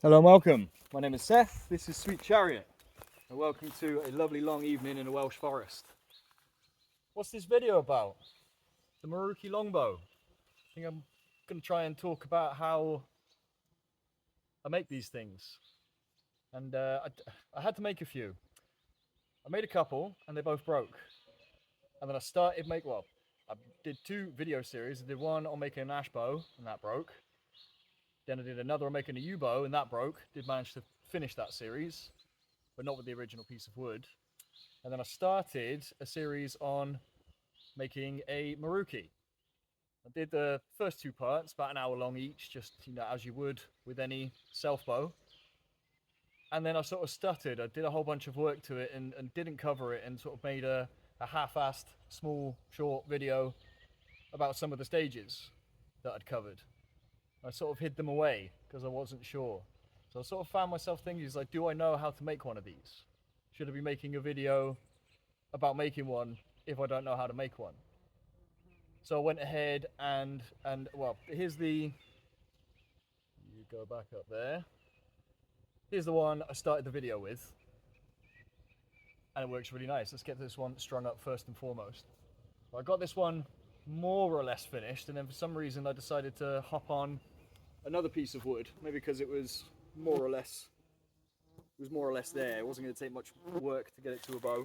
Hello and welcome. My name is Seth, this is Sweet Chariot, and welcome to a lovely long evening in a Welsh forest. What's this video about? The Maruki Longbow. I think I'm going to try and talk about how I make these things. And I had to make a few. I made a couple and they both broke. And then I did two video series. I did one on making an ash bow and that broke. Then I did another on making a yew bow and that broke. Did manage to finish that series, but not with the original piece of wood. And then I started a series on making a Maruki. I did the first two parts, about an hour long each, just as you would with any Selfbow. And then I sort of stuttered. I did a whole bunch of work to it and didn't cover it, and sort of made a half-assed, small, short video about some of the stages that I'd covered. I sort of hid them away because I wasn't sure. So I sort of found myself thinking, like, do I know how to make one of these? Should I be making a video about making one if I don't know how to make one? So I went ahead and well, here's the, you go back up there. Here's the one I started the video with, and it works really nice. Let's get this one strung up first and foremost. Well, I got this one more or less finished, and then for some reason I decided to hop on another piece of wood, maybe because it was more or less there. It wasn't going to take much work to get it to a bow.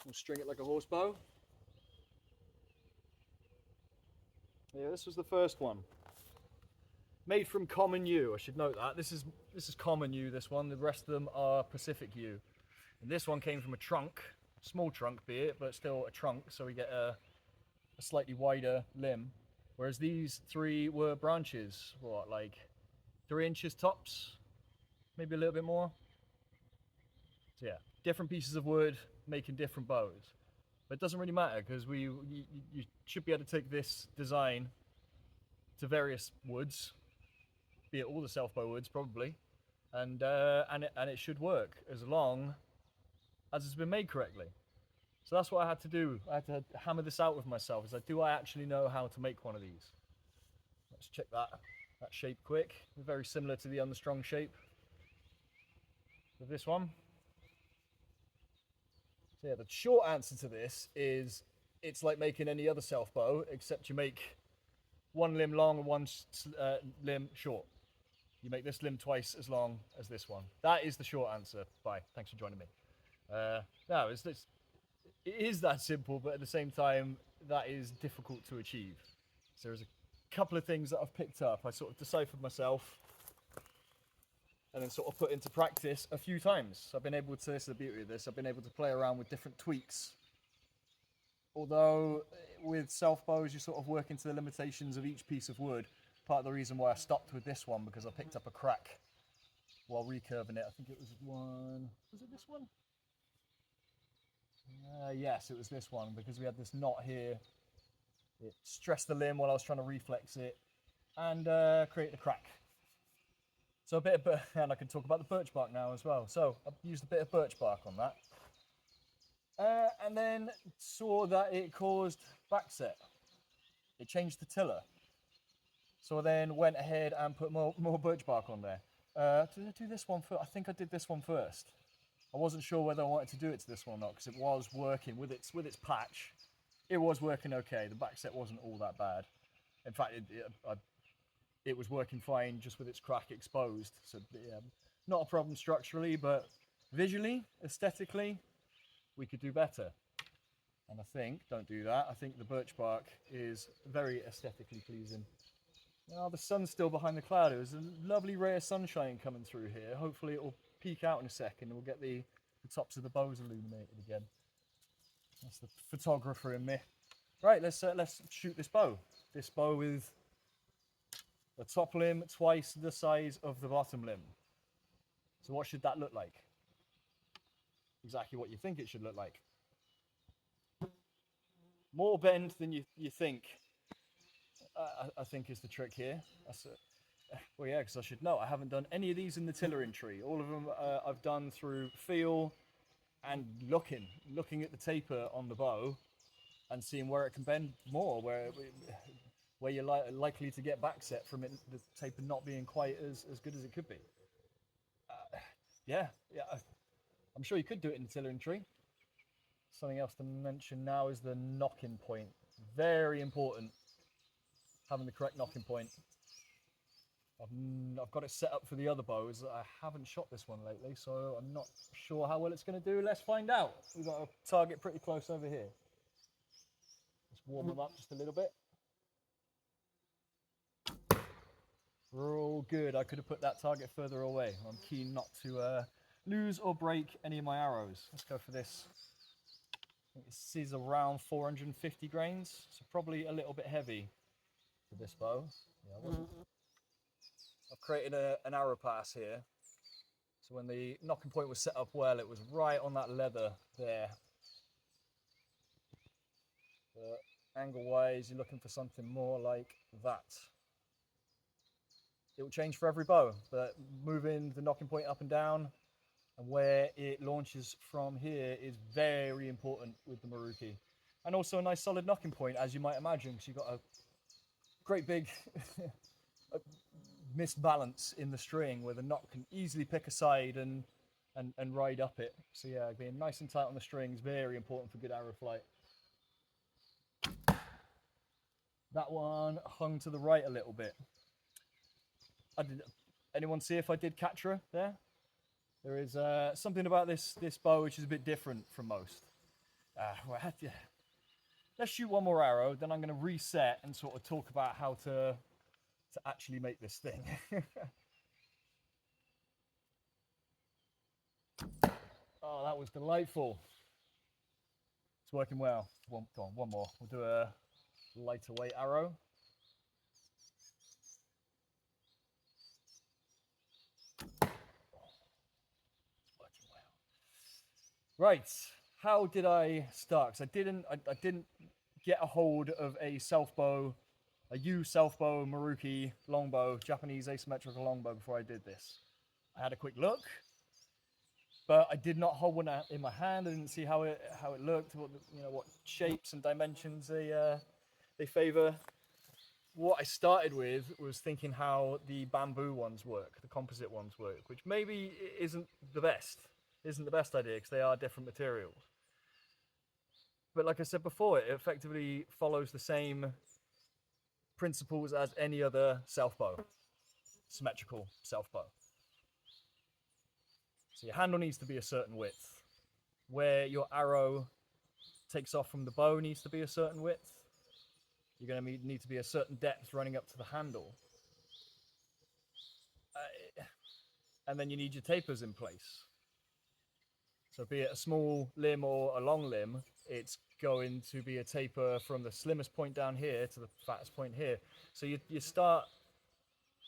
I'll string it like a horse bow. Yeah, this was the first one. Made from common yew, I should note that. This is common yew, this one. The rest of them are Pacific yew. And this one came from a trunk, small trunk be it, but still a trunk, so we get a slightly wider limb. Whereas these three were branches, what, like 3 inches tops? Maybe a little bit more. So yeah, different pieces of wood making different bows. But it doesn't really matter because you should be able to take this design to various woods, be it all the Selfbow woods probably, and it should work as long as it's been made correctly. So that's what I had to do. I had to hammer this out with myself. Is like, do I actually know how to make one of these? Let's check that shape quick. Very similar to the unstrung shape of this one. So yeah, the short answer to this is it's like making any other Selfbow, except you make one limb long and one limb short. You make this limb twice as long as this one. That is the short answer. Bye. Thanks for joining me. No, it is that simple, but at the same time, that is difficult to achieve. So there's a couple of things that I've picked up. I sort of deciphered myself and then sort of put into practice a few times. I've been able to, this is the beauty of this, I've been able to play around with different tweaks. Although with Selfbows, you sort of work into the limitations of each piece of wood. Part of the reason why I stopped with this one, because I picked up a crack while recurving it. I think it was this one? Yes, it was this one, because we had this knot here. It stressed the limb while I was trying to reflex it and create a crack. So a bit of, and I can talk about the birch bark now as well. So I've used a bit of birch bark on that. And then saw that it caused backset. It changed the tiller. So I then went ahead and put more birch bark on there. Did I do this one first? I think I did this one first. I wasn't sure whether I wanted to do it to this one or not, because it was working with its patch. It was working okay. The backset wasn't all that bad. In fact, it was working fine just with its crack exposed. So yeah, not a problem structurally, but visually, aesthetically, we could do better. And I think, don't do that, I think the birch bark is very aesthetically pleasing. Now the sun's still behind the cloud. There's a lovely ray of sunshine coming through here. Hopefully it will peek out in a second and we'll get the tops of the bows illuminated again. That's the photographer in me. Right, let's shoot this bow. This bow with the top limb twice the size of the bottom limb. So what should that look like? Exactly what you think it should look like. More bend than you think, I think is the trick here. Well, yeah, because I should know. I haven't done any of these in the tillering tree. All of them I've done through feel and looking at the taper on the bow and seeing where it can bend more, where you're likely to get backset from it, the taper not being quite as good as it could be. yeah, I'm sure you could do it in the tillering tree. Something else to mention now is the knocking point. Very important, having the correct knocking point. I've got it set up for the other bows. I haven't shot this one lately, so I'm not sure how well it's going to do. Let's find out. We've got a target pretty close over here. Let's warm them up just a little bit. We're all good. I could have put that target further away. I'm keen not to lose or break any of my arrows. Let's go for this. I think this is around 450 grains, so probably a little bit heavy for this bow. Yeah, I've created an arrow pass here. So when the knocking point was set up well, it was right on that leather there. But angle-wise, you're looking for something more like that. It will change for every bow, but moving the knocking point up and down and where it launches from here is very important with the Maruki. And also a nice solid knocking point, as you might imagine, because you've got a great big misbalance in the string where the knot can easily pick a side and ride up it. So yeah, being nice and tight on the string is very important for good arrow flight. That one hung to the right a little bit. Anyone see if I did catch her there? There is something about this bow which is a bit different from most. Let's shoot one more arrow, then I'm going to reset and sort of talk about how to actually make this thing. Oh, that was delightful. It's working well. Go on, one more. We'll do a lighter weight arrow. It's working well. Right, how did I start? Because I didn't get a hold of a Selfbow, a Selfbow Maruki Longbow, Japanese asymmetrical longbow before I did this. I had a quick look, but I did not hold one in my hand. I didn't see how it looked, what shapes and dimensions they favor. What I started with was thinking how the bamboo ones work, the composite ones work, which maybe isn't the best idea because they are different materials. But like I said before, it effectively follows the same principles as any other Selfbow, symmetrical Selfbow. So your handle needs to be a certain width. Where your arrow takes off from the bow needs to be a certain width. You're going to need to be a certain depth running up to the handle. And then you need your tapers in place. So be it a small limb or a long limb, it's going to be a taper from the slimmest point down here to the fattest point here. So you start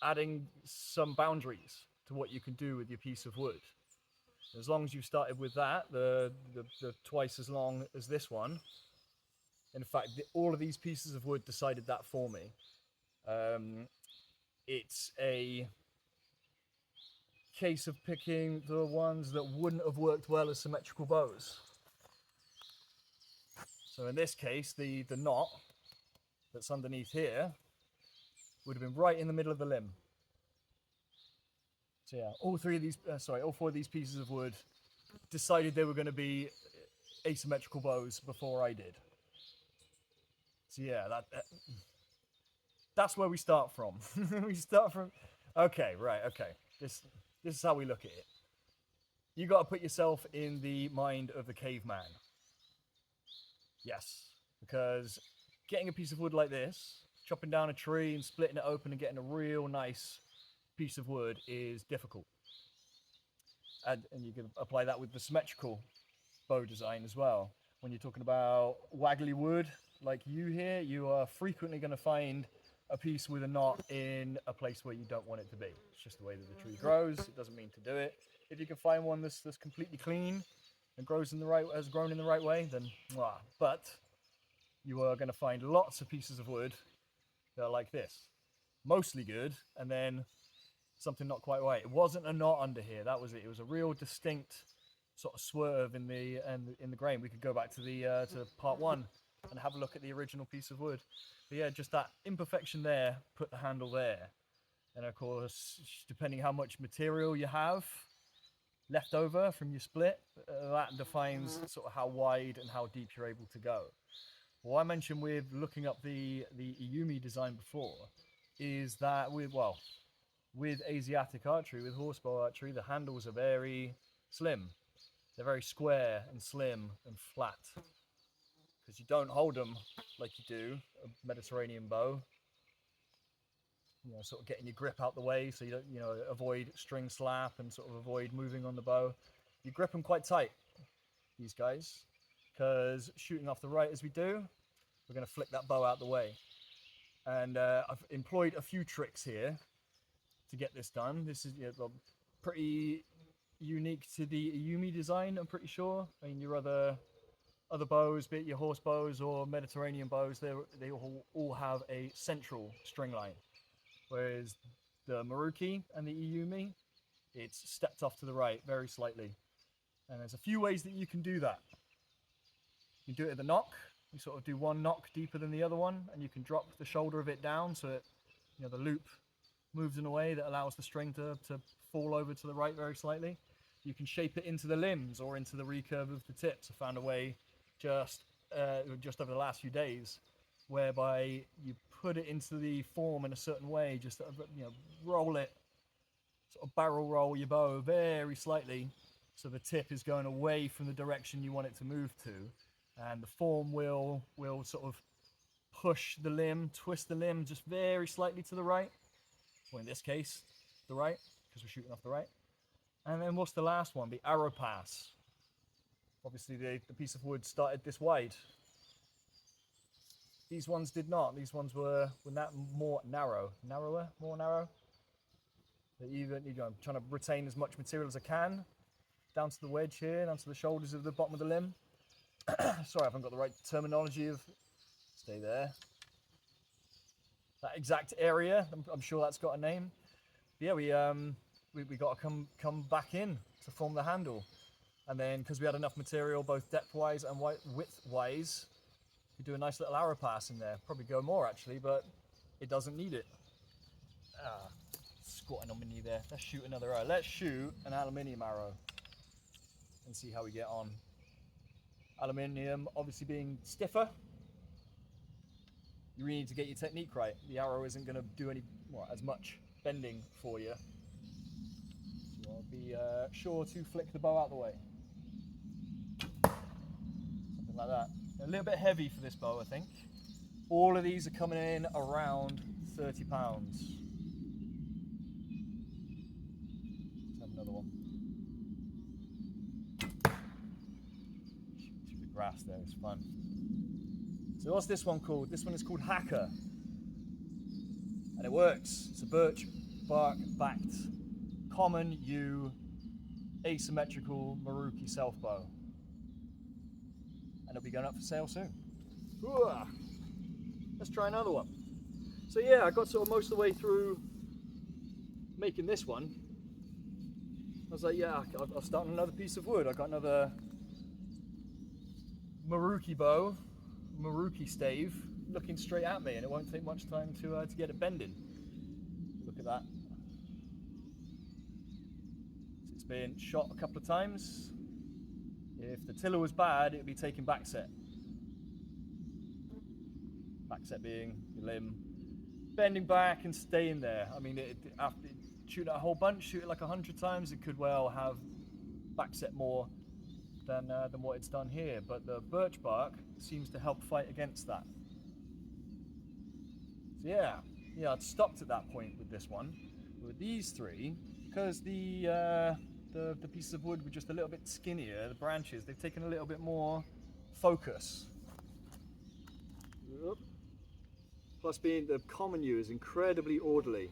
adding some boundaries to what you can do with your piece of wood. As long as you've started with that, the twice as long as this one. In fact, all of these pieces of wood decided that for me. It's a case of picking the ones that wouldn't have worked well as symmetrical bows. So in this case, the knot that's underneath here would have been right in the middle of the limb. So yeah, all four of these pieces of wood decided they were going to be asymmetrical bows before I did. So yeah, that's where we start from. We start from, okay. This is how we look at it. You got to put yourself in the mind of the caveman. Yes, because getting a piece of wood like this, chopping down a tree and splitting it open and getting a real nice piece of wood is difficult. And you can apply that with the symmetrical bow design as well. When you're talking about waggly wood like you here, you are frequently going to find a piece with a knot in a place where you don't want it to be. It's just the way that the tree grows. It doesn't mean to do it. If you can find one that's completely clean and has grown in the right way, then mwah. But you are going to find lots of pieces of wood that are like this. Mostly good, and then something not quite right. It wasn't a knot under here. That was it. It was a real distinct sort of swerve in the grain. We could go back to to part one and have a look at the original piece of wood. But yeah, just that imperfection there, put the handle there. And of course, depending how much material you have, left over from your split, that defines sort of how wide and how deep you're able to go. What I mentioned with looking up the Yumi design before is that with Asiatic archery, with horsebow archery, the handles are very slim. They're very square and slim and flat, because you don't hold them like you do a Mediterranean bow. You know, sort of getting your grip out the way so you don't, you know, avoid string slap and sort of avoid moving on the bow. You grip them quite tight, these guys, because shooting off the right as we do, we're going to flick that bow out the way. And I've employed a few tricks here to get this done. This is, you know, pretty unique to the Yumi design, I'm pretty sure. I mean, your other bows, be it your horse bows or Mediterranean bows, they all have a central string line. Whereas the Maruki and the Yumi, it's stepped off to the right very slightly. And there's a few ways that you can do that. You can do it at the knock. You sort of do one knock deeper than the other one, and you can drop the shoulder of it down so it, you know, the loop moves in a way that allows the string to fall over to the right very slightly. You can shape it into the limbs or into the recurve of the tips. I found a way just over the last few days whereby you put it into the form in a certain way, just, you know, roll it, sort of barrel roll your bow very slightly so the tip is going away from the direction you want it to move to, and the form will sort of push the limb, twist the limb just very slightly to the right, or in this case the right, because we're shooting off the right. And then what's the last one? The arrow pass. Obviously the piece of wood started this wide. These ones did not. These ones were more narrow. More narrow. Even, you know, I'm trying to retain as much material as I can down to the wedge here, down to the shoulders of the bottom of the limb. Sorry, I haven't got the right terminology of, stay there. That exact area, I'm sure that's got a name. But yeah, we got to come back in to form the handle. And then, because we had enough material, both depth-wise and width-wise, we do a nice little arrow pass in there. Probably go more, actually, but it doesn't need it. Squatting on my knee there. Let's shoot another arrow. Let's shoot an aluminium arrow and see how we get on. Aluminium, obviously being stiffer, you really need to get your technique right. The arrow isn't going to do as much bending for you. So I'll be sure to flick the bow out the way. Something like that. A little bit heavy for this bow, I think. All of these are coming in around 30 pounds. Let's have another one. Shoot through the grass there, it's fun. So what's this one called? This one is called Hacker. And it works. It's a birch bark backed common yew asymmetrical Maruki Selfbow. And it'll be going up for sale soon. Ooh, let's try another one. So yeah, I got sort of most of the way through making this one. I was like, yeah, I'll start on another piece of wood. I got another Maruki bow, Maruki stave, looking straight at me, and it won't take much time to get it bending. Look at that. It's been shot a couple of times. If the tiller was bad, it would be taking back set. Back set being your limb bending back and staying there. I mean, after shooting a whole bunch, shoot it like 100 times, it could well have back set more than what it's done here. But the birch bark seems to help fight against that. So yeah, I'd stopped at that point with this one. With these three, because the pieces of wood were just a little bit skinnier, the branches, they've taken a little bit more focus. Plus being the common yew is incredibly orderly.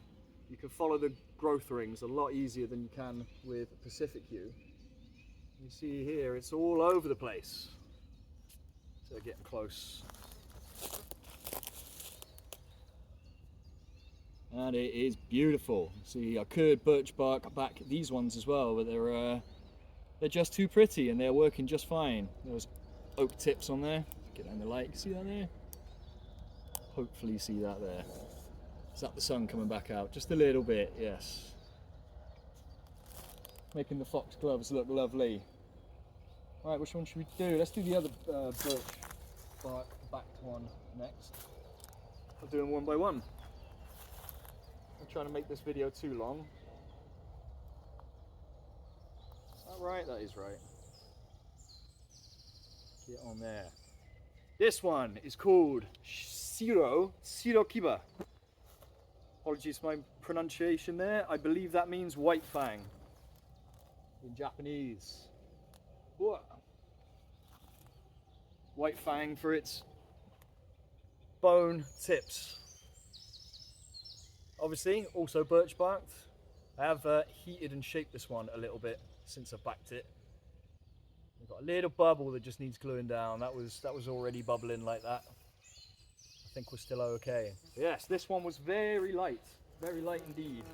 You can follow the growth rings a lot easier than you can with Pacific yew. You see here, it's all over the place. So getting close. And it is beautiful. See, I could birch bark back these ones as well, but they're just too pretty and they're working just fine. There's oak tips on there. Get down the light, see that there? Hopefully you see that there. Is that the sun coming back out? Just a little bit, yes. making the fox gloves look lovely. Right, which one should we do? Let's do the other birch bark backed one next. I'll do them one by one. I'm trying to make this video too long. Is that right? That is right. Get on there. This one is called Shirokiba. Apologies for my pronunciation there. I believe that means white fang in Japanese. Whoa. White fang for its bone tips. Obviously, also birch barked. I have heated and shaped this one a little bit since I backed it. We've got a little bubble that just needs gluing down. That was already bubbling like that. I think we're still okay. Yes, this one was very light indeed.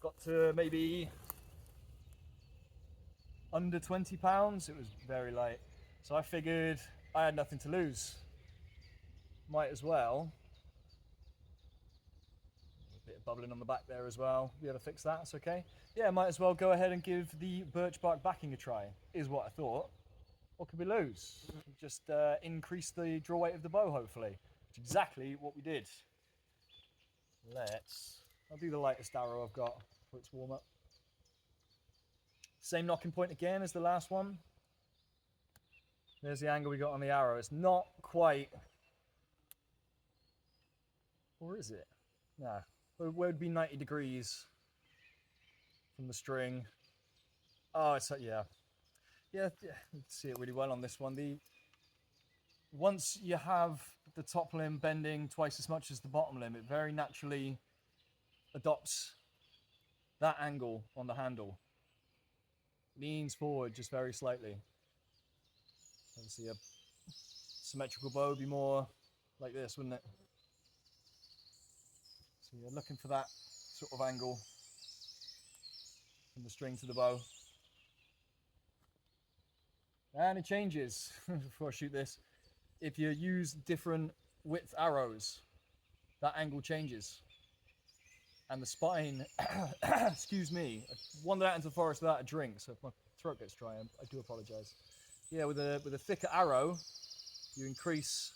Got to maybe under 20 pounds. It was very light. So I figured I had nothing to lose. Might as well. A bit of bubbling on the back there as well. Be able to fix that, it's okay. Yeah, might as well go ahead and give the birch bark backing a try, is what I thought. What could we lose? Just increase the draw weight of the bow, hopefully. Which is exactly what we did. I'll do the lightest arrow I've got for its warm up. Same knocking point again as the last one. There's the angle we got on the arrow. It's not quite, or is it? Nah, it would be 90 degrees from the string. Oh, it's yeah. Yeah, you can see it really well on this one. Once you have the top limb bending twice as much as the bottom limb, it very naturally adopts that angle on the handle. Leans forward just very slightly. Obviously a symmetrical bow would be more like this, wouldn't it? So you're looking for that sort of angle from the string to the bow. And it changes before I shoot this. If you use different width arrows, that angle changes. And the spine, excuse me, I wandered out into the forest without a drink, so if my throat gets dry, I do apologise. Yeah, with a thicker arrow, you increase,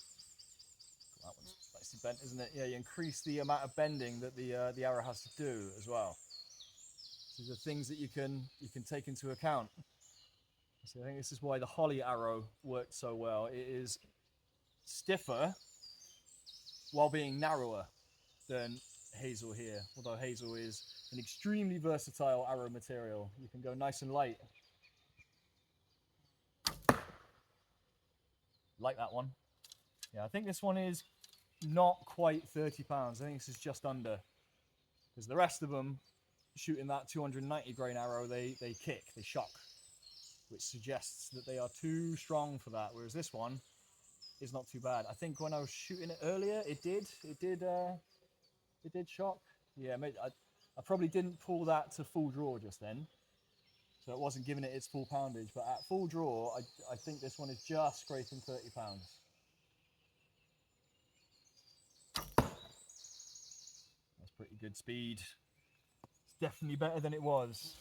that one's nicely bent, isn't it? Yeah, you increase the amount of bending that the arrow has to do as well. These are things that you can take into account. So I think this is why the holly arrow worked so well. It is stiffer while being narrower than hazel here, although hazel is an extremely versatile arrow material. You can go nice and light. Like that one. Yeah, I think this one is not quite 30 pounds. I think this is just under. Because the rest of them, shooting that 290 grain arrow, they kick, they shock, which suggests that they are too strong for that, whereas this one is not too bad. I think when I was shooting it earlier, it did shock. Yeah, I probably didn't pull that to full draw just then, so it wasn't giving it its full poundage, but at full draw, I think this one is just scraping 30 pounds. That's pretty good speed. It's definitely better than it was.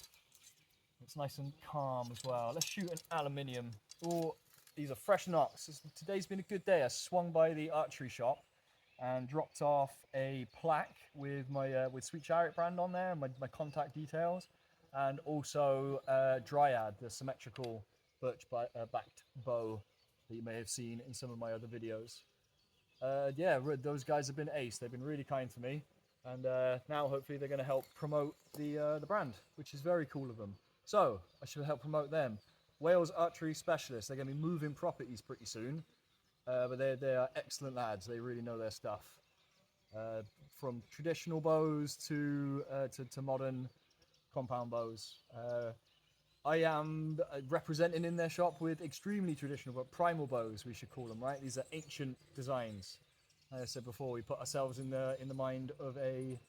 It's nice and calm as well. Let's shoot an aluminium. Oh, these are fresh knocks. Today's been a good day. I swung by the archery shop and dropped off a plaque with my with Sweet Chariot brand on there, my contact details, and also Dryad, the symmetrical birch backed bow that you may have seen in some of my other videos. Yeah, those guys have been ace. They've been really kind to me, and now hopefully they're going to help promote the brand, which is very cool of them. So I should help promote them. Wales Archery Specialists. They're going to be moving properties pretty soon, but they are excellent lads. They really know their stuff. From traditional bows to modern compound bows. I am representing in their shop with extremely traditional, but primal bows, we should call them, right? These are ancient designs. As I said before, we put ourselves in the mind of a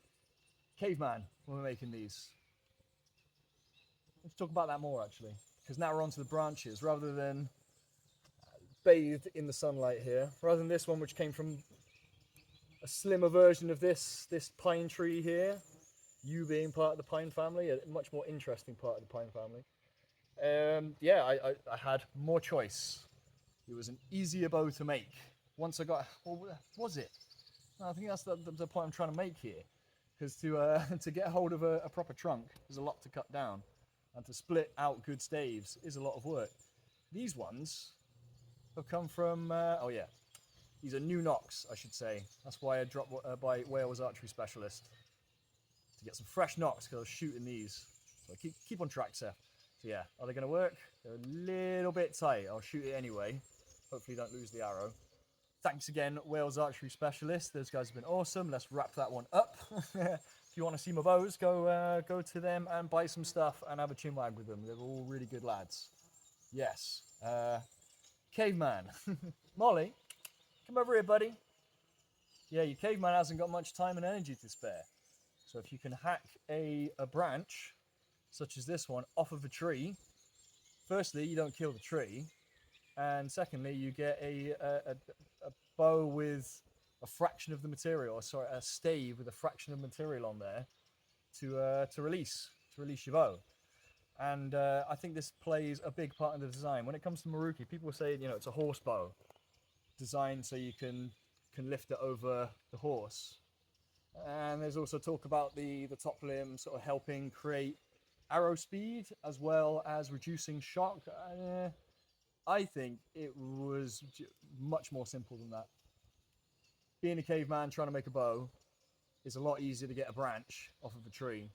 caveman when we're making these. Let's talk about that more, actually, because now we're onto the branches. Rather than bathed in the sunlight here, rather than this one, which came from a slimmer version of this pine tree here, You being part of the pine family, a much more interesting part of the pine family. Yeah, I had more choice. It was an easier bow to make. Once I got, well, was it? No, I think that's the point I'm trying to make here. Because to get hold of a proper trunk, there's a lot to cut down. And to split out good staves is a lot of work. These ones have come from, oh yeah, these are new knocks, I should say. That's why I dropped by Wales Archery Specialist. To get some fresh knocks, because I was shooting these. So keep on track, Seth. So yeah, are they going to work? They're a little bit tight. I'll shoot it anyway. Hopefully don't lose the arrow. Thanks again, Wales Archery Specialist. Those guys have been awesome. Let's wrap that one up. If you want to see my bows, go to them and buy some stuff and have a chinwag with them. They're all really good lads. Yes. Caveman. Molly, come over here, buddy. Yeah, your caveman hasn't got much time and energy to spare. So if you can hack a branch, such as this one, off of a tree, firstly, you don't kill the tree. And secondly, you get a bow with a fraction of the material, or sorry, a stave with a fraction of material on there to release your bow. And I think this plays a big part in the design. When it comes to Maruki, people say, you know, it's a horse bow designed so you can lift it over the horse. And there's also talk about the top limb sort of helping create arrow speed as well as reducing shock. I think it was much more simple than that. Being a caveman trying to make a bow is a lot easier to get a branch off of a tree.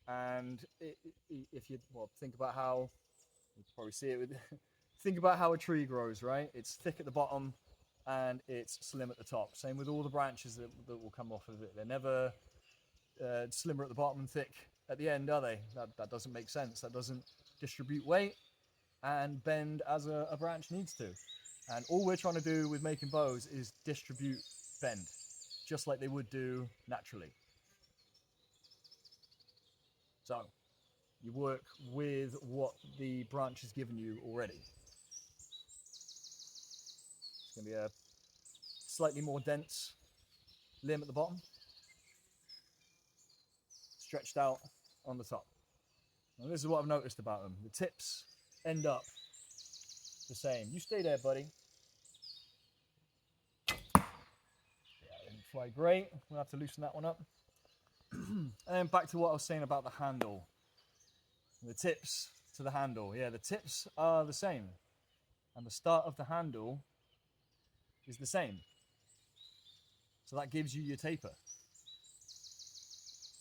And if you think about how, you can probably see it with, think about how a tree grows, right? It's thick at the bottom and it's slim at the top. Same with all the branches that will come off of it. They're never slimmer at the bottom and thick at the end, are they? That doesn't make sense. That doesn't distribute weight and bend as a branch needs to. And all we're trying to do with making bows is distribute bend, just like they would do naturally. So you work with what the branch has given you already. It's going to be a slightly more dense limb at the bottom, stretched out on the top. And this is what I've noticed about them. The tips end up the same. You stay there, buddy. Yeah, didn't fly great. We'll have to loosen that one up. And then back to what I was saying about the handle. The tips to the handle. Yeah, the tips are the same. And the start of the handle is the same. So that gives you your taper.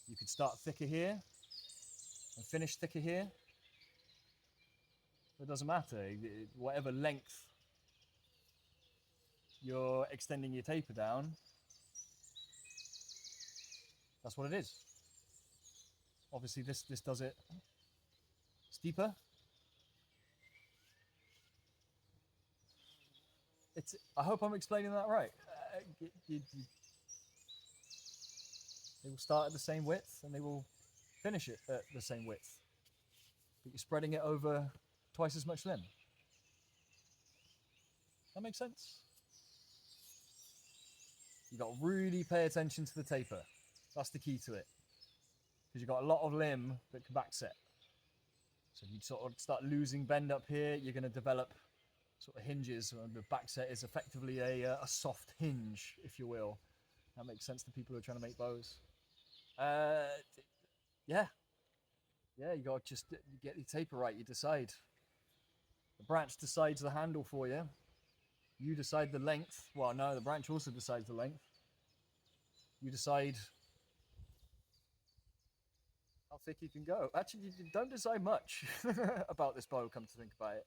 You could start thicker here and finish thicker here. It doesn't matter. Whatever length you're extending your taper down, that's what it is. Obviously this does it steeper. I hope I'm explaining that right. They will start at the same width and they will finish it at the same width. But you're spreading it over twice as much limb. That makes sense? You've got to really pay attention to the taper. That's the key to it. Because you've got a lot of limb that can backset. So if you sort of start losing bend up here, you're going to develop sort of hinges. The backset is effectively a soft hinge, if you will. That makes sense to people who are trying to make bows. Yeah, you got to just get your taper right. You decide. The branch decides the handle for you. You decide the length. Well, no, the branch also decides the length. You decide how thick you can go. Actually, you don't decide much about this bow, come to think about it.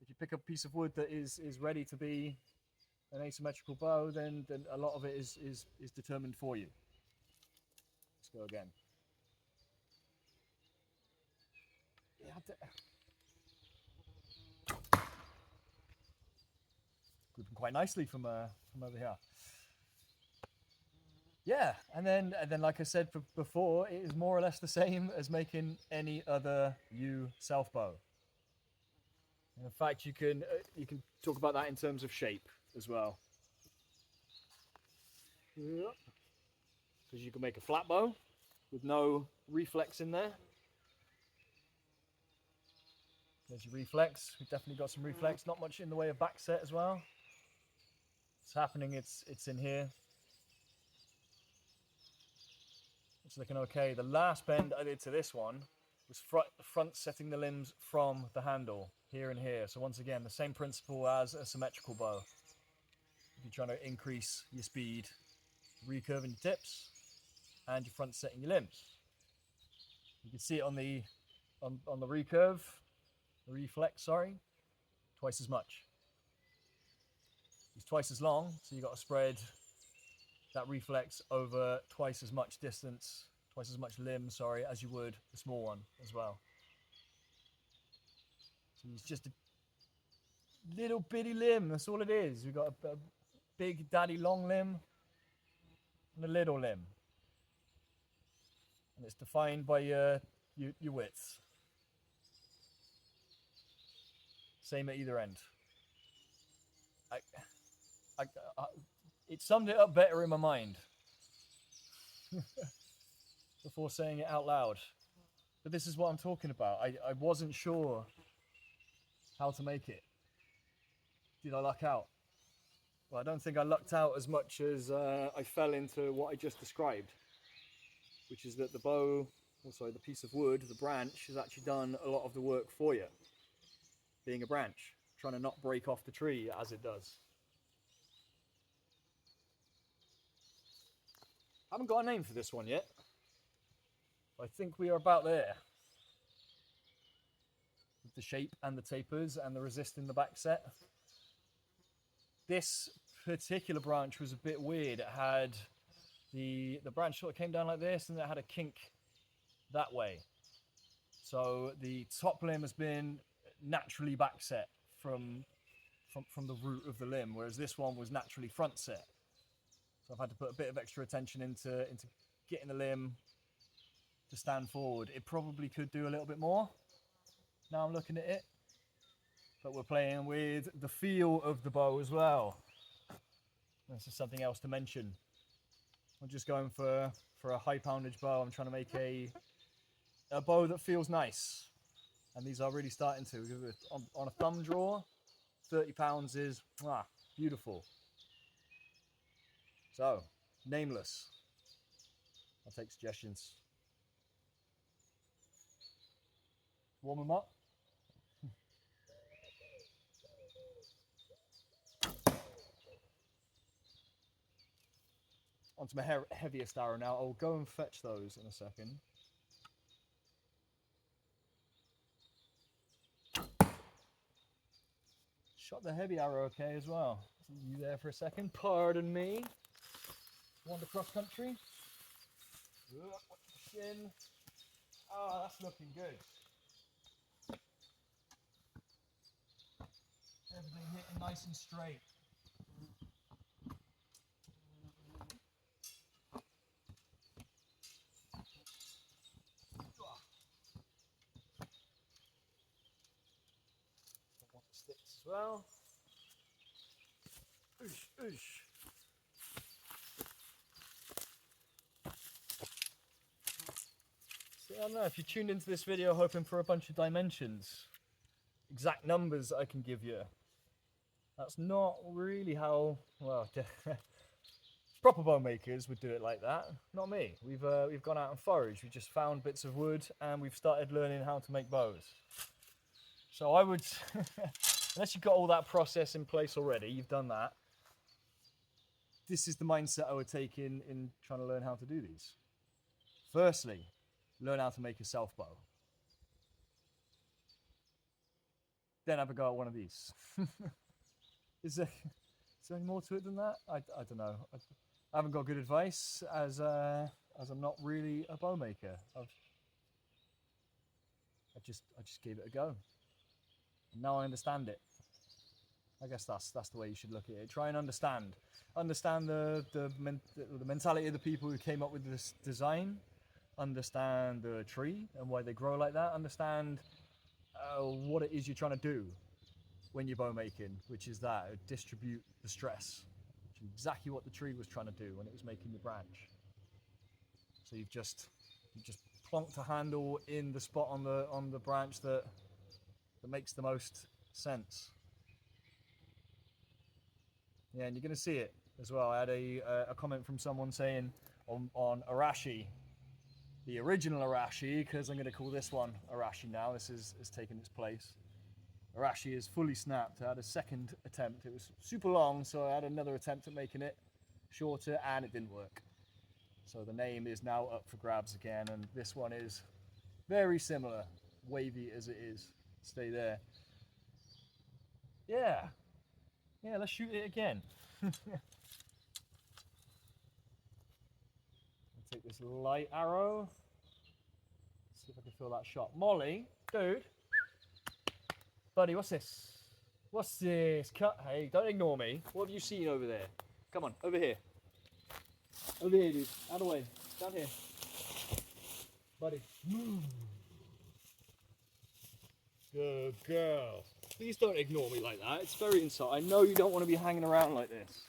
If you pick up a piece of wood that is ready to be an asymmetrical bow, then a lot of it is determined for you. Let's go again. Grouping quite nicely from over here. Yeah, and then like I said before, it is more or less the same as making any other Selfbow. In fact, you can talk about that in terms of shape as well. because you can make a flat bow with no reflex in there. There's your reflex. We've definitely got some reflex. Not much in the way of back set as well. It's happening. It's in here. It's looking okay. The last bend I did to this one was front setting the limbs from the handle here and here. So once again, the same principle as a symmetrical bow. If you're trying to increase your speed, recurving your tips and your front setting your limbs. You can see it on the recurve. The reflex, sorry, twice as much. It's twice as long, so you've got to spread that reflex over twice as much distance, twice as much limb, sorry, as you would the small one as well. So it's just a little bitty limb, that's all it is. We've got a big daddy long limb and a little limb. And it's defined by your width. Same at either end. It summed it up better in my mind before saying it out loud. But this is what I'm talking about. I wasn't sure how to make it. Did I luck out? Well, I don't think I lucked out as much as I fell into what I just described, which is that the bow, the piece of wood, the branch, has actually done a lot of the work for you. Being a branch, trying to not break off the tree as it does. I haven't got a name for this one yet. I think we are about there. With the shape and the tapers and the resist in the back set. This particular branch was a bit weird. It had the branch sort of came down like this and it had a kink that way. So the top limb has been naturally back set from the root of the limb, whereas this one was naturally front set. So I've had to put a bit of extra attention into getting the limb to stand forward. It probably could do a little bit more. Now I'm looking at it, but we're playing with the feel of the bow as well. This is something else to mention. I'm just going for a high poundage bow. I'm trying to make a bow that feels nice. And these are really starting to. On a thumb draw, 30 pounds is beautiful. So, nameless. I'll take suggestions. Warm them up. Onto my heaviest arrow now. I'll go and fetch those in a second. Shot the heavy arrow okay as well. You there for a second? Pardon me. Wander cross country. Watch the shin. Oh, that's looking good. Everything hitting nice and straight. Want the sticks as well. Oosh, oosh. See, I don't know, if you tuned into this video hoping for a bunch of dimensions, exact numbers I can give you, that's not really how, well, proper bow makers would do it like that. Not me. We've gone out and foraged. We just found bits of wood and we've started learning how to make bows. So I would, unless you've got all that process in place already, you've done that. This is the mindset I would take in trying to learn how to do these. Firstly, learn how to make a self-bow. Then have a go at one of these. Is there any more to it than that? I don't know. I haven't got good advice as I'm not really a bow maker. I just gave it a go. And now I understand it. I guess that's the way you should look at it. Try and understand the mentality of the people who came up with this design. Understand the tree and why they grow like that. Understand what it is you're trying to do when you're bow making, which is that distribute the stress, which is exactly what the tree was trying to do when it was making the branch. So you've just plonked a handle in the spot on the branch that makes the most sense. Yeah, and you're going to see it as well. I had a comment from someone saying on Arashi, the original Arashi, because I'm going to call this one Arashi now. This has taken its place. Arashi is fully snapped. I had a second attempt. It was super long, so I had another attempt at making it shorter, and it didn't work. So the name is now up for grabs again, and this one is very similar, wavy as it is. Stay there. Yeah, let's shoot it again. I'll take this light arrow. See if I can feel that shot. Molly, dude. Buddy, what's this? What's this? Hey, don't ignore me. What have you seen over there? Come on, over here. Over here, dude. Out of the way. Down here. Buddy. Move. Good girl. Please don't ignore me like that. It's very inside. I know you don't want to be hanging around like this.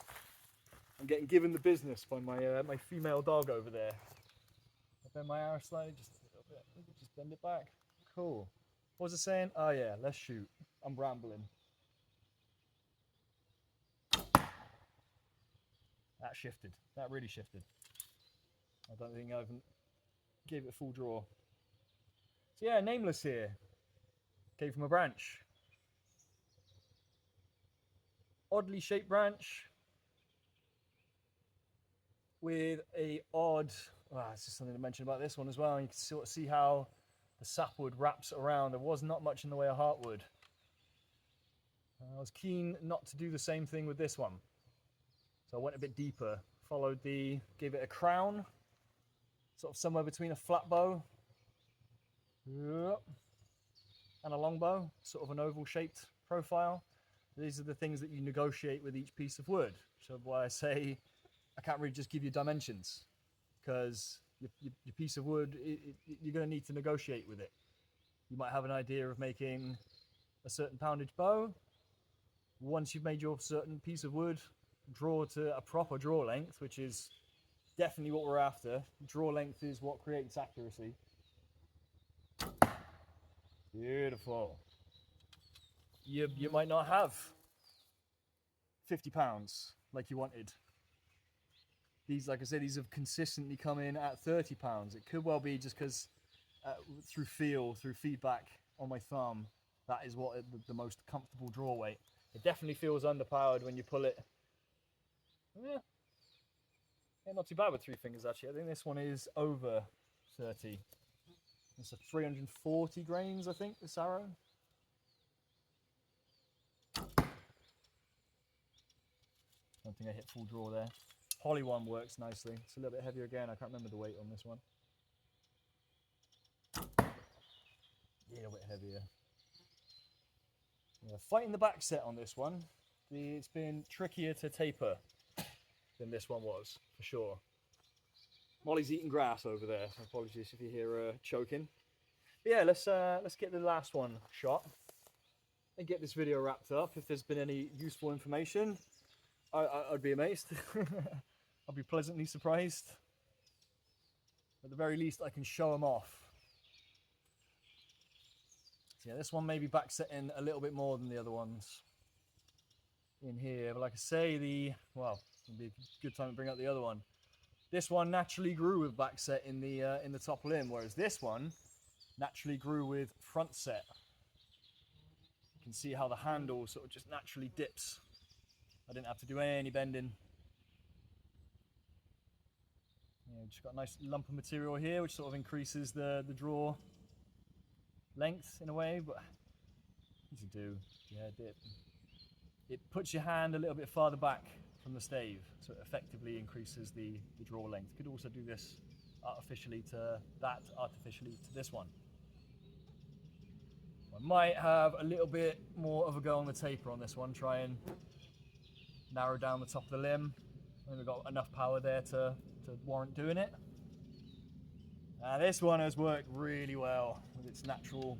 I'm getting given the business by my female dog over there. I bend my arrow slightly, just a little bit. Just bend it back. Cool. What was it saying? Oh yeah, let's shoot. I'm rambling. That shifted. That really shifted. I don't think I even gave it a full draw. So yeah, nameless here. Came from a branch. Oddly shaped branch with a odd, it's just something to mention about this one as well. You can sort of see how the sapwood wraps around. There was not much in the way of heartwood. I was keen not to do the same thing with this one. So I went a bit deeper, gave it a crown, sort of somewhere between a flat bow and a longbow, sort of an oval shaped profile. These are the things that you negotiate with each piece of wood. So why I say I can't really just give you dimensions, because your piece of wood, you're going to need to negotiate with it. You might have an idea of making a certain poundage bow. Once you've made your certain piece of wood, draw to a proper draw length, which is definitely what we're after. Draw length is what creates accuracy. Beautiful. You might not have 50 pounds like you wanted. These, like I said, these have consistently come in at 30 pounds. It could well be just because through feedback on my thumb, that is what the most comfortable draw weight. It definitely feels underpowered when you pull it. Yeah, not too bad with 3 fingers actually. I think this one is over 30. It's a 340 grains, I think, this arrow. Don't think I hit full draw there. Holly one works nicely. It's a little bit heavier again. I can't remember the weight on this one. A little bit heavier. Yeah, fighting the back set on this one. It's been trickier to taper than this one was, for sure. Molly's eating grass over there, so apologies if you hear her choking. But yeah, let's get the last one shot and get this video wrapped up. If there's been any useful information, I'd be amazed. I'll be pleasantly surprised. At the very least, I can show them off. So yeah, this one may be back setting a little bit more than the other ones in here. But like I say, it'll be a good time to bring up the other one. This one naturally grew with back set in the top limb, whereas this one naturally grew with front set. You can see how the handle sort of just naturally dips. I didn't have to do any bending. Yeah, just got a nice lump of material here, which sort of increases the draw length in a way, but easy to do. Yeah, dip. It puts your hand a little bit farther back from the stave, so it effectively increases the draw length. You could also do this artificially to this one. I might have a little bit more of a go on the taper on this one, try and narrow down the top of the limb. I think we've got enough power there to warrant doing it. This one has worked really well with its natural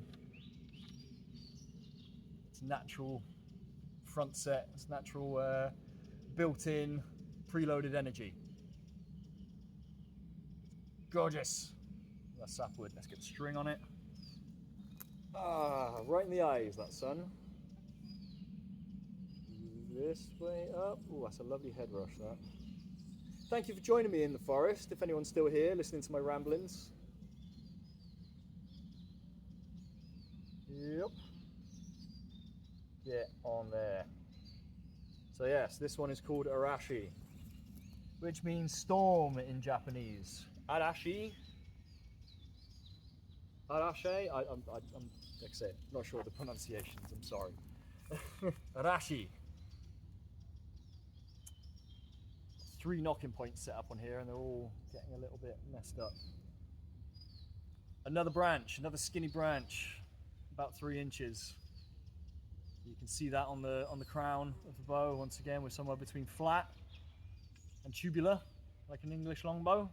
front set, its natural built-in preloaded energy. Gorgeous. That's sapwood. Let's get the string on it. Ah, right in the eyes, that sun. This way up. Oh, that's a lovely head rush, that. Thank you for joining me in the forest, if anyone's still here listening to my ramblings. Yep. Get on there. So yes, this one is called Arashi, which means storm in Japanese. Arashi. Arashi. I'm like I said, not sure of the pronunciations. I'm sorry. Arashi. 3 knocking points set up on here, and they're all getting a little bit messed up. Another branch, another skinny branch, about 3 inches. You can see that on the crown of the bow. Once again, we're somewhere between flat and tubular, like an English longbow.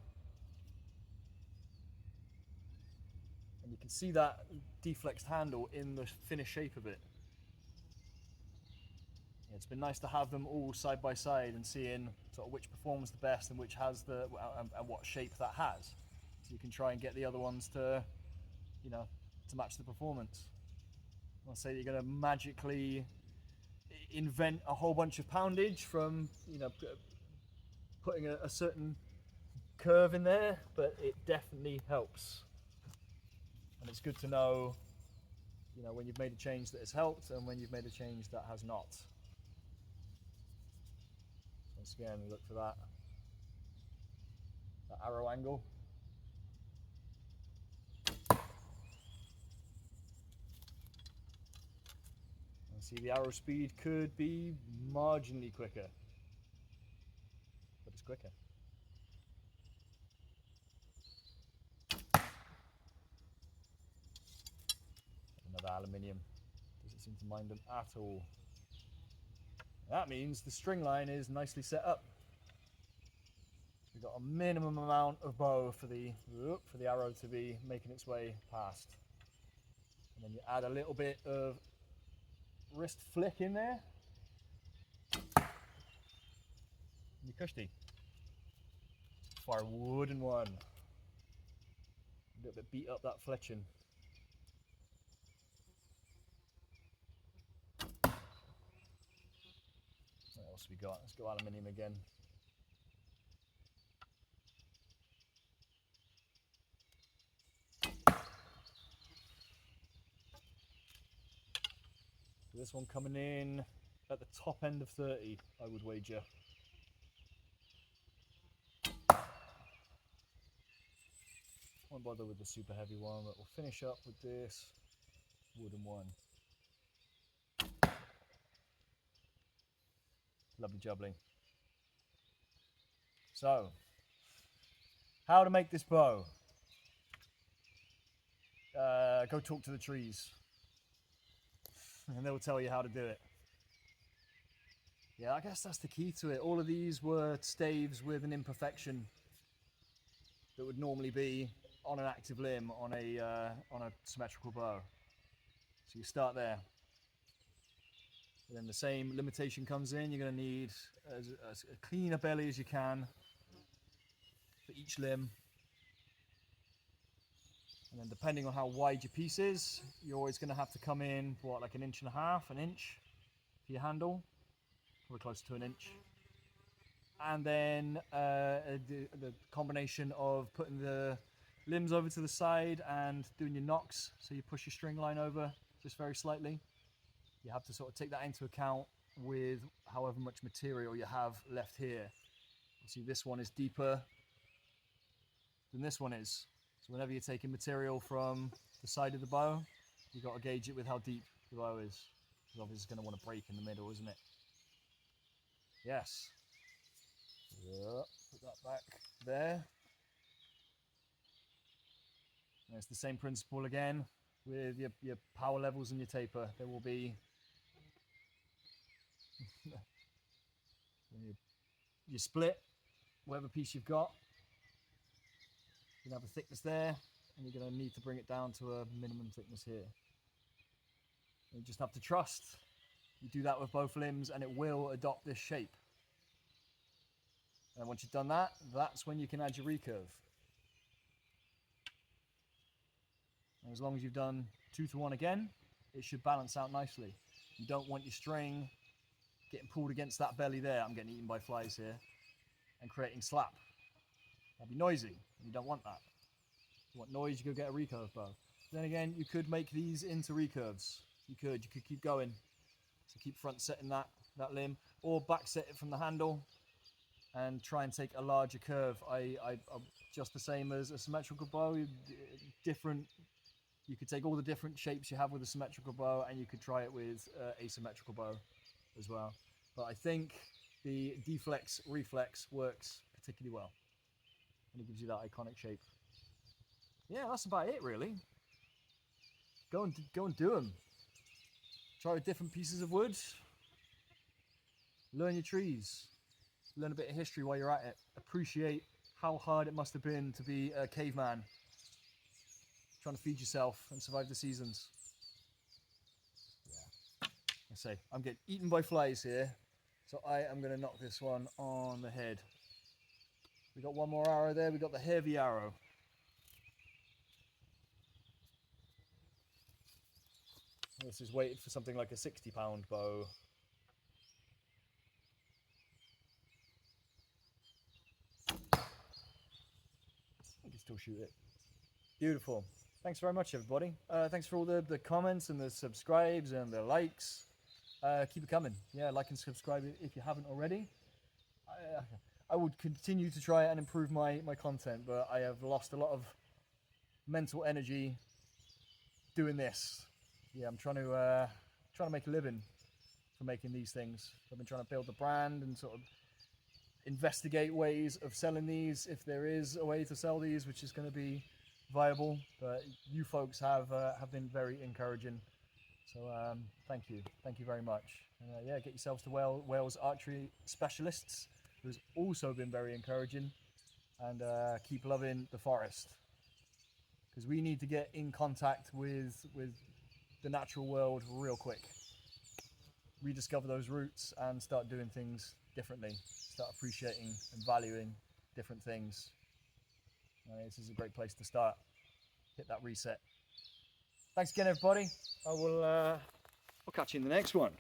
And you can see that deflexed handle in the finished shape of it. It's been nice to have them all side by side and seeing sort of which performs the best and which has the and what shape that has. So you can try and get the other ones to, you know, to match the performance. I'll say you're going to magically invent a whole bunch of poundage from, you know, putting a certain curve in there, but it definitely helps. And it's good to know, you know, when you've made a change that has helped and when you've made a change that has not. Once again, look for that arrow angle. And see, the arrow speed could be marginally quicker, but it's quicker. Another aluminium. Doesn't seem to mind them at all. That means the string line is nicely set up. We've got a minimum amount of bow for the arrow to be making its way past. And then you add a little bit of wrist flick in there. And you're cushy. Fire a wooden one. A little bit beat up that fletching. What else we got? Let's go aluminium again. So this one coming in at the top end of 30, I would wager. Won't bother with the super heavy one, but we'll finish up with this wooden one. Lovely jubbly. So, how to make this bow? Go talk to the trees, and they'll tell you how to do it. Yeah, I guess that's the key to it. All of these were staves with an imperfection that would normally be on an active limb on a symmetrical bow. So you start there. And then the same limitation comes in. You're going to need as clean a belly as you can for each limb. And then depending on how wide your piece is, you're always going to have to come in, what, like 1.5 inches, an inch for your handle, probably close to an inch. And then the combination of putting the limbs over to the side and doing your knocks, so you push your string line over just very slightly. You have to sort of take that into account with however much material you have left here. See, this one is deeper than this one is. So whenever you're taking material from the side of the bow, you've got to gauge it with how deep the bow is. Because obviously it's going to want to break in the middle, isn't it? Yes. Yeah, put that back there. And it's the same principle again with your power levels and your taper. There will be you split whatever piece you've got. You can have a thickness there, and you're going to need to bring it down to a minimum thickness here. You just have to trust. You do that with both limbs, and it will adopt this shape. And once you've done that, that's when you can add your recurve. And as long as you've done 2 to 1 again, it should balance out nicely. You don't want your string getting pulled against that belly there. I'm getting eaten by flies here. And creating slap. That'd be noisy. You don't want that. If you want noise, you go get a recurve bow. Then again, you could make these into recurves. You could keep going. So keep front setting that limb, or back set it from the handle and try and take a larger curve. I'm just the same as a symmetrical bow, different. You could take all the different shapes you have with a symmetrical bow and you could try it with asymmetrical bow as well. But I think the deflex reflex works particularly well. And it gives you that iconic shape. Yeah, that's about it really. Go and do them. Try with different pieces of wood. Learn your trees. Learn a bit of history while you're at it. Appreciate how hard it must have been to be a caveman. Trying to feed yourself and survive the seasons. Yeah. I say, I'm getting eaten by flies here. So I am going to knock this one on the head. We got one more arrow there. We got the heavy arrow. This is weighted for something like a 60-pound bow. I can still shoot it. Beautiful. Thanks very much, everybody. Thanks for all the comments and the subscribes and the likes. Keep it coming. Yeah, like and subscribe if you haven't already. I would continue to try and improve my content, but I have lost a lot of mental energy doing this. Yeah, I'm trying to make a living from making these things. I've been trying to build the brand and sort of investigate ways of selling these, if there is a way to sell these which is going to be viable. But you folks have been very encouraging, so thank you very much. And yeah, get yourselves to Wales archery specialists, who's also been very encouraging, and keep loving the forest, because we need to get in contact with the natural world real quick. Rediscover those roots and start doing things differently. Start appreciating and valuing different things. This is a great place to start. Hit that reset. Thanks again, everybody. I'll catch you in the next one.